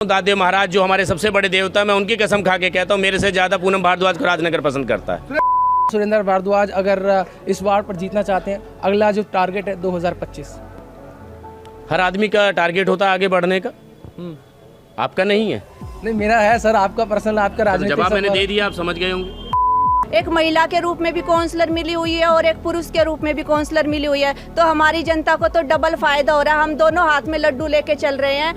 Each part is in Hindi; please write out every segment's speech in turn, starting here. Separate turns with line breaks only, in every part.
दादे महाराज जो हमारे सबसे बड़े देवता, मैं उनकी कसम खा के कहता हूँ, मेरे से ज़्यादा पूनम भारद्वाज को राजनगर पसंद करता है।
सुरेंद्र भारद्वाज अगर इस वार्ड पर जीतना चाहते हैं, अगला जो टारगेट है 2025,
हर आदमी का टारगेट होता है आगे बढ़ने का, आपका नहीं है?
नहीं, मेरा है सर, आपका पर्सनल, आपका राजनीतिक।
जवाब मैंने दे दिया, आप समझ गए होंगे।
एक महिला के रूप में भी काउंसलर मिली हुई है और एक पुरुष के रूप में भी काउंसलर मिली हुई है, तो हमारी जनता को तो डबल फायदा हो रहा है। हम दोनों हाथ में लड्डू लेके चल रहे हैं।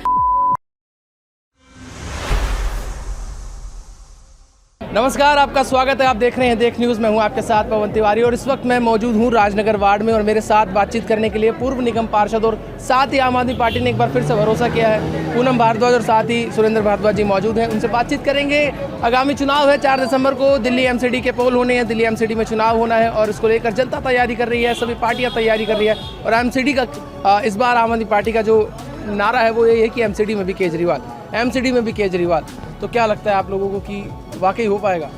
नमस्कार, आपका स्वागत है। आप देख रहे हैं देख न्यूज़। मैं हूं आपके साथ पवन तिवारी और इस वक्त मैं मौजूद हूं राजनगर वार्ड में, और मेरे साथ बातचीत करने के लिए पूर्व निगम पार्षद और साथ ही आम आदमी पार्टी ने एक बार फिर से भरोसा किया है, पूनम भारद्वाज, और साथ ही सुरेंद्र भारद्वाज जी मौजूद हैं। उनसे बातचीत करेंगे। आगामी चुनाव है, 4 दिसंबर को दिल्ली एमसीडी के पोल होने हैं, दिल्ली एमसीडी में चुनाव होना है और इसको लेकर जनता तैयारी कर रही है, सभी पार्टियाँ तैयारी कर रही है। और एमसीडी का इस बार आम आदमी पार्टी का जो नारा है वो ये है कि एमसीडी में भी केजरीवाल, एमसीडी में भी केजरीवाल। तो क्या लगता है आप लोगों को कि वाकई हो पाएगा?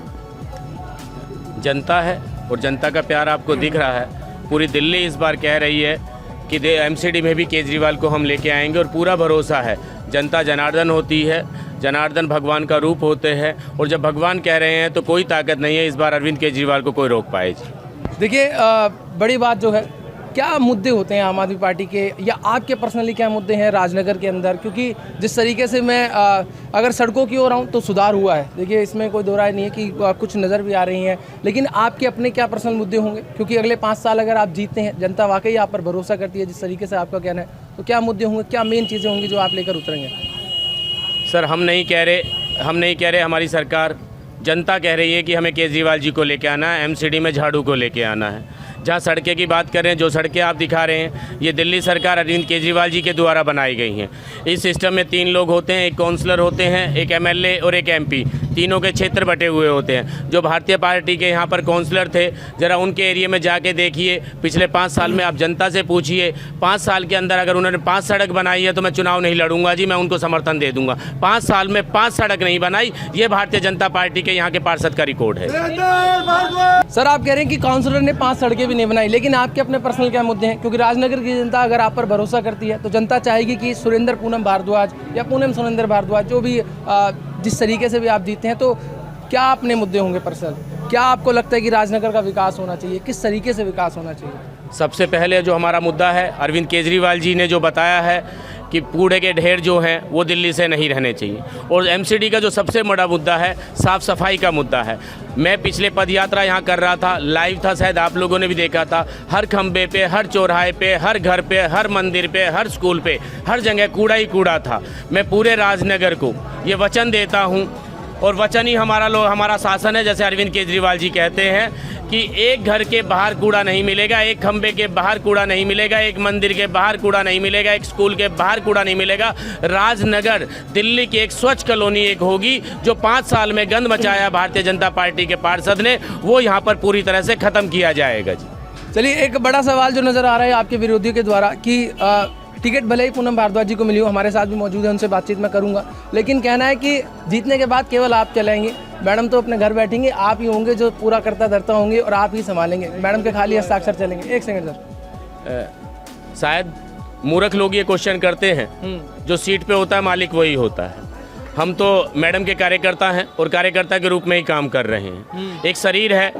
जनता है और जनता का प्यार आपको दिख रहा है। पूरी दिल्ली इस बार कह रही है कि एमसीडी में भी केजरीवाल को हम लेके आएंगे, और पूरा भरोसा है। जनता जनार्दन होती है, जनार्दन भगवान का रूप होते हैं, और जब भगवान कह रहे हैं तो कोई ताकत नहीं है इस बार अरविंद केजरीवाल को कोई रोक पाए।
देखिए, बड़ी बात जो है, क्या मुद्दे होते हैं आम आदमी पार्टी के, या आपके पर्सनली क्या मुद्दे हैं राजनगर के अंदर? क्योंकि जिस तरीके से मैं अगर सड़कों की ओर आऊँ तो सुधार हुआ है, देखिए इसमें कोई दो राय नहीं है कि कुछ नज़र भी आ रही हैं, लेकिन आपके अपने क्या पर्सनल मुद्दे होंगे? क्योंकि अगले 5 साल अगर आप जीतते हैं, जनता वाकई आप पर भरोसा करती है जिस तरीके से आपका कहना है, तो क्या मुद्दे होंगे, क्या मेन चीज़ें होंगी जो आप लेकर उतरेंगे?
सर, हम नहीं कह रहे, हमारी सरकार, जनता कह रही है कि हमें केजरीवाल जी को लेके आना है, एमसीडी में झाड़ू को लेके आना है। जहाँ सड़कें की बात कर रहे हैं, जो सड़कें आप दिखा रहे हैं, ये दिल्ली सरकार अरविंद केजरीवाल जी के द्वारा बनाई गई हैं। इस सिस्टम में 3 लोग होते हैं, एक काउंसलर होते हैं, एक एमएलए और एक एमपी। तीनों के क्षेत्र बटे हुए होते हैं। जो भारतीय पार्टी के यहाँ पर काउंसलर थे, ज़रा उनके एरिया में जाके देखिए, पिछले 5 साल में आप जनता से पूछिए, 5 साल के अंदर अगर उन्होंने 5 सड़क बनाई है तो मैं चुनाव नहीं लड़ूंगा जी, मैं उनको समर्थन दे दूंगा। 5 साल में 5 सड़क नहीं बनाई, ये भारतीय जनता पार्टी के यहाँ के पार्षद का रिकॉर्ड है।
सर, आप कह रहे हैं कि काउंसलर ने 5 सड़कें भी नहीं बनाई, लेकिन आपके अपने पर्सनल क्या मुद्दे हैं? क्योंकि राजनगर की जनता अगर आप पर भरोसा करती है तो जनता चाहेगी कि सुरेंद्र पूनम भारद्वाज या पूनम सुरेंद्र भारद्वाज, जो भी जिस तरीके से भी आप जीते हैं, तो क्या अपने मुद्दे होंगे पर्सनल? क्या आपको लगता है कि राजनगर का विकास होना चाहिए, किस तरीके से विकास होना चाहिए?
सबसे पहले जो हमारा मुद्दा है, अरविंद केजरीवाल जी ने जो बताया है कि कूड़े के ढेर जो हैं वो दिल्ली से नहीं रहने चाहिए, और एमसीडी का जो सबसे बड़ा मुद्दा है, साफ़ सफाई का मुद्दा है। मैं पिछले पदयात्रा यहाँ कर रहा था, लाइव था, शायद आप लोगों ने भी देखा था। हर खंबे पे, हर चौराहे पे, हर घर पे, हर मंदिर पे, हर स्कूल पे, हर जगह कूड़ा ही कूड़ा था। मैं पूरे राजनगर को ये वचन देता हूँ, और वचन ही हमारा शासन है, जैसे अरविंद केजरीवाल जी कहते हैं कि एक घर के बाहर कूड़ा नहीं मिलेगा, एक खंबे के बाहर कूड़ा नहीं मिलेगा, एक मंदिर के बाहर कूड़ा नहीं मिलेगा, एक स्कूल के बाहर कूड़ा नहीं मिलेगा। राजनगर दिल्ली की एक स्वच्छ कॉलोनी एक होगी। जो 5 साल में गंद मचाया भारतीय जनता पार्टी के पार्षद ने, वो यहाँ पर पूरी तरह से ख़त्म किया जाएगा जी।
चलिए, एक बड़ा सवाल जो नज़र आ रहा है आपके विरोधियों के द्वारा कि टिकट भले ही पूनम भारद्वाज जी को मिली हो, हमारे साथ भी मौजूद है, उनसे बातचीत मैं करूंगा, लेकिन कहना है कि जीतने के बाद केवल आप चलेंगे, मैडम तो अपने घर बैठेंगे, आप ही होंगे जो पूरा करता धरता होंगे और आप ही संभालेंगे, मैडम के खाली हस्ताक्षर चलेंगे। एक सेकंड सर,
शायद मूर्ख लोग ये क्वेश्चन करते हैं, जो सीट पे होता है मालिक वही होता है। हम तो मैडम के कार्यकर्ता हैं और कार्यकर्ता के रूप में ही काम कर रहे हैं। एक शरीर है,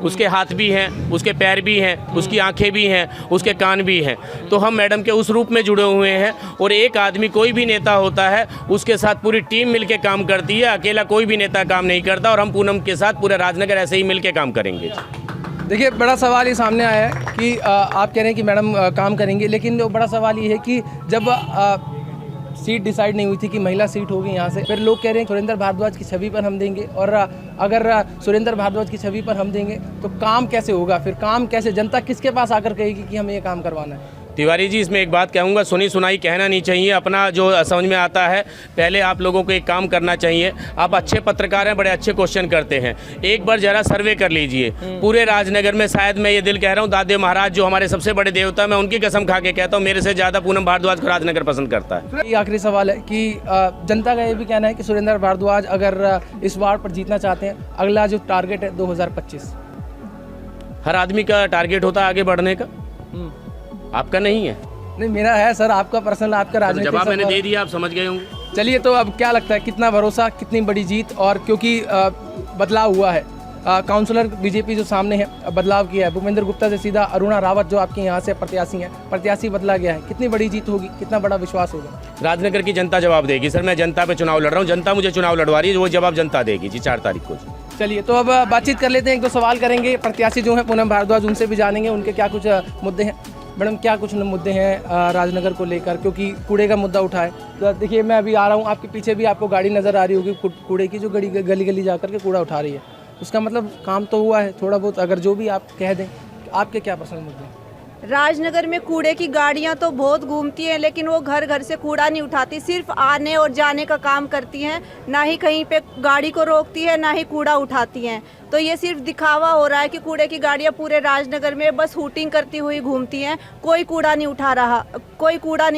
उसके हाथ भी हैं, उसके पैर भी हैं, उसकी आंखें भी हैं, उसके कान भी हैं, तो हम मैडम के उस रूप में जुड़े हुए हैं। और एक आदमी, कोई भी नेता होता है, उसके साथ पूरी टीम मिलके काम करती है, अकेला कोई भी नेता काम नहीं करता, और हम पूनम के साथ पूरे राजनगर ऐसे ही मिलके काम करेंगे।
देखिए, बड़ा सवाल ये सामने आया है कि आप कह रहे हैं कि मैडम काम करेंगे, लेकिन जो बड़ा सवाल ये है कि जब सीट डिसाइड नहीं हुई थी कि महिला सीट होगी यहाँ से, फिर लोग कह रहे हैं सुरेंद्र भारद्वाज की छवि पर हम देंगे, और अगर सुरेंद्र भारद्वाज की छवि पर हम देंगे तो काम कैसे होगा? फिर काम कैसे, जनता किसके पास आकर कहेगी कि हमें ये काम करवाना है?
तिवारी जी, इसमें एक बात कहूँगा, सुनी सुनाई कहना नहीं चाहिए, अपना जो समझ में आता है। पहले आप लोगों को एक काम करना चाहिए, आप अच्छे पत्रकार हैं, बड़े अच्छे क्वेश्चन करते हैं, एक बार जरा सर्वे कर लीजिए पूरे राजनगर में। शायद मैं ये दिल कह रहा हूँ, दादे महाराज जो हमारे सबसे बड़े देवता, मैं उनकी कसम खा के कहता हूँ, मेरे से ज़्यादा पूनम भारद्वाज को राजनगर पसंद करता है।
ये आखिरी सवाल है कि जनता का ये भी कहना है कि सुरेंद्र भारद्वाज अगर इस वार्ड पर जीतना चाहते हैं, अगला जो टारगेट है 2025,
हर आदमी का टारगेट होता है आगे बढ़ने का, आपका नहीं है?
नहीं, मेरा है सर, आपका पर्सनल, आपका राजनीतिक।
जवाब मैंने दे दिया, आप समझ गए होंगे।
चलिए, तो अब क्या लगता है, कितना भरोसा, कितनी बड़ी जीत? और क्योंकि बदलाव हुआ है, काउंसलर बीजेपी जो सामने है, बदलाव किया है, भूपेंद्र गुप्ता से सीधा अरुणा रावत जो आपके यहाँ से प्रत्याशी हैं, प्रत्याशी बदला गया है, कितनी बड़ी जीत होगी, कितना बड़ा विश्वास होगा?
राजनगर की जनता जवाब देगी सर। मैं जनता पे चुनाव लड़ रहा हूँ, जनता मुझे चुनाव लड़वा रही है, वो जवाब जनता देगी जी 4 तारीख को।
चलिए, तो अब बातचीत कर लेते हैं, 1-2 सवाल करेंगे प्रत्याशी जो हैं पूनम भारद्वाज, उनसे भी जानेंगे उनके क्या कुछ मुद्दे हैं। मैडम, क्या कुछ मुद्दे हैं राजनगर को लेकर, क्योंकि कूड़े का मुद्दा उठा है? तो देखिए, मैं अभी आ रहा हूँ, आपके पीछे भी आपको गाड़ी नज़र आ रही होगी कूड़े की, जो गली गली जा कर के कूड़ा उठा रही है। उसका मतलब काम तो हुआ है थोड़ा बहुत, अगर जो भी आप कह दें, आपके क्या पसंद मुद्दे हैं?
राजनगर में कूड़े की गाड़ियां तो बहुत घूमती हैं, लेकिन वो घर घर से कूड़ा नहीं उठाती, सिर्फ आने और जाने का काम करती हैं। ना ही कहीं पे गाड़ी को रोकती है, ना ही कूड़ा उठाती हैं। तो ये सिर्फ दिखावा हो रहा है कि कूड़े की गाड़ियां पूरे राजनगर में बस हूटिंग करती हुई घूमती हैं, कोई कूड़ा नहीं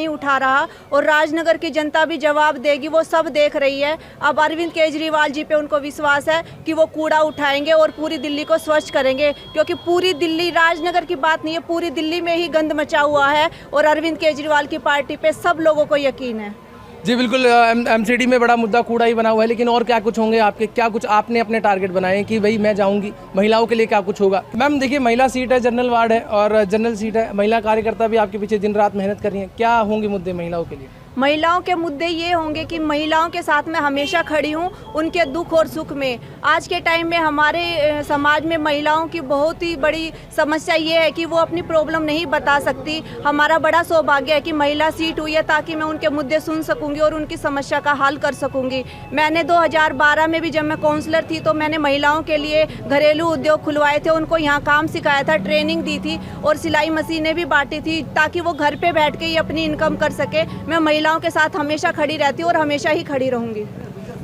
उठा रहा। और राजनगर की जनता भी जवाब देगी, वो सब देख रही है। अब अरविंद केजरीवाल जी पे उनको विश्वास है कि वो कूड़ा उठाएंगे और पूरी दिल्ली को स्वच्छ करेंगे, क्योंकि पूरी दिल्ली, राजनगर की बात नहीं है, पूरी दिल्ली में ही गंद मचा हुआ है और अरविंद केजरीवाल की पार्टी पे सब लोगों को यकीन है।
जी बिल्कुल, एमसीडी में बड़ा मुद्दा कूड़ा ही बना हुआ है, लेकिन और क्या कुछ होंगे आपके? क्या कुछ आपने अपने टारगेट बनाए कि भाई मैं जाऊंगी, महिलाओं के लिए क्या कुछ होगा? मैम देखिए, महिला सीट है, जनरल वार्ड है और जनरल सीट है, महिला कार्यकर्ता भी आपके पीछे दिन रात मेहनत कर रही हैं। क्या होंगे मुद्दे महिलाओं के लिए?
महिलाओं के मुद्दे ये होंगे कि महिलाओं के साथ मैं हमेशा खड़ी हूँ, उनके दुख और सुख में। आज के टाइम में हमारे समाज में महिलाओं की बहुत ही बड़ी समस्या ये है कि वो अपनी प्रॉब्लम नहीं बता सकती। हमारा बड़ा सौभाग्य है कि महिला सीट हुई है, ताकि मैं उनके मुद्दे सुन सकूंगी और उनकी समस्या का हल कर सकूंगी। मैंने 2012 में भी, जब मैं काउंसलर थी, तो मैंने महिलाओं के लिए घरेलू उद्योग खुलवाए थे, उनको यहाँ काम सिखाया था, ट्रेनिंग दी थी और सिलाई मशीनें भी बांटी थी, ताकि वो घर पे बैठ के ही अपनी इनकम कर सके। मैं महिलाओं के साथ हमेशा खड़ी रहती हूँ और हमेशा ही खड़ी रहूंगी।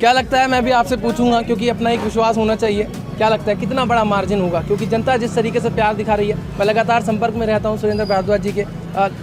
क्या लगता है, मैं भी आपसे पूछूंगा, क्योंकि अपना एक विश्वास होना चाहिए, क्या लगता है कितना बड़ा मार्जिन होगा? क्योंकि जनता जिस तरीके से प्यार दिखा रही है, मैं लगातार संपर्क में रहता हूँ सुरेंद्र भारद्वाज जी के,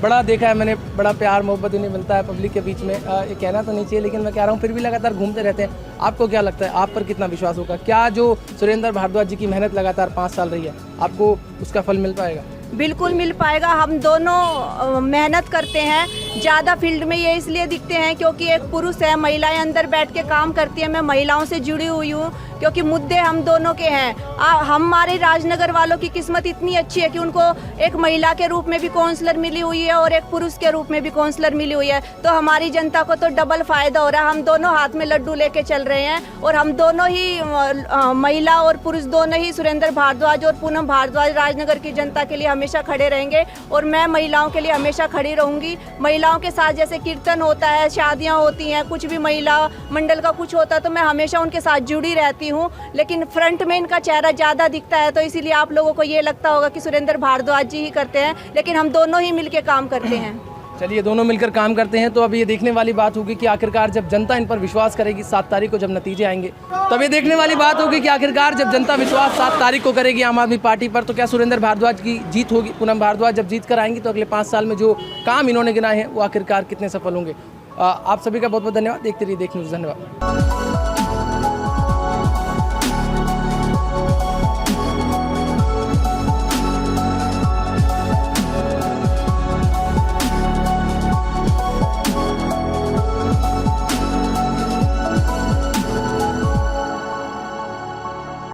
बड़ा देखा है मैंने, बड़ा प्यार मोहब्बत उन्हें मिलता है पब्लिक के बीच में। ये कहना तो नहीं चाहिए, लेकिन मैं कह रहा हूँ, फिर भी लगातार घूमते रहते हैं। आपको क्या लगता है, आप पर कितना विश्वास होगा? क्या जो सुरेंद्र भारद्वाज जी की मेहनत लगातार 5 साल रही है, आपको उसका फल मिल पाएगा?
बिल्कुल मिल पाएगा। हम दोनों मेहनत करते हैं, ज़्यादा फील्ड में ये इसलिए दिखते हैं क्योंकि एक पुरुष है, महिलाएं अंदर बैठ के काम करती हैं। मैं महिलाओं से जुड़ी हुई हूँ, क्योंकि मुद्दे हम दोनों के हैं। हमारे राजनगर वालों की किस्मत इतनी अच्छी है कि उनको एक महिला के रूप में भी काउंसलर मिली हुई है और एक पुरुष के रूप में भी काउंसलर मिली हुई है। तो हमारी जनता को तो डबल फायदा हो रहा है। हम दोनों हाथ में लड्डू लेके चल रहे हैं और हम दोनों ही महिला और पुरुष दोनों ही, सुरेंद्र भारद्वाज और पूनम भारद्वाज, राजनगर की जनता के लिए हमेशा खड़े रहेंगे और मैं महिलाओं के लिए हमेशा खड़ी रहूंगी। महिलाओं के साथ जैसे कीर्तन होता है, शादियां होती हैं, कुछ भी महिला मंडल का कुछ होता है, तो मैं हमेशा उनके साथ जुड़ी रहती हूँ। लेकिन फ्रंट में इनका चेहरा ज़्यादा दिखता है, तो इसीलिए आप लोगों को ये लगता होगा कि सुरेंद्र भारद्वाज जी ही करते हैं, लेकिन हम दोनों ही मिलकर काम करते हैं।
चलिए, दोनों मिलकर काम करते हैं। तो अब ये देखने वाली बात होगी कि आखिरकार जब जनता इन पर विश्वास करेगी 7 तारीख को, जब नतीजे आएंगे, तब ये देखने वाली बात होगी कि आखिरकार जब जनता विश्वास 7 तारीख को करेगी आम आदमी पार्टी पर, तो क्या सुरेंद्र भारद्वाज की जीत होगी? पूनम भारद्वाज जब जीत कर आएंगी, तो अगले 5 साल में जो काम इन्होंने गिनाए हैं, वो आखिरकार कितने सफल होंगे? आप सभी का बहुत बहुत धन्यवाद। देखते रहिए देख न्यूज़। धन्यवाद।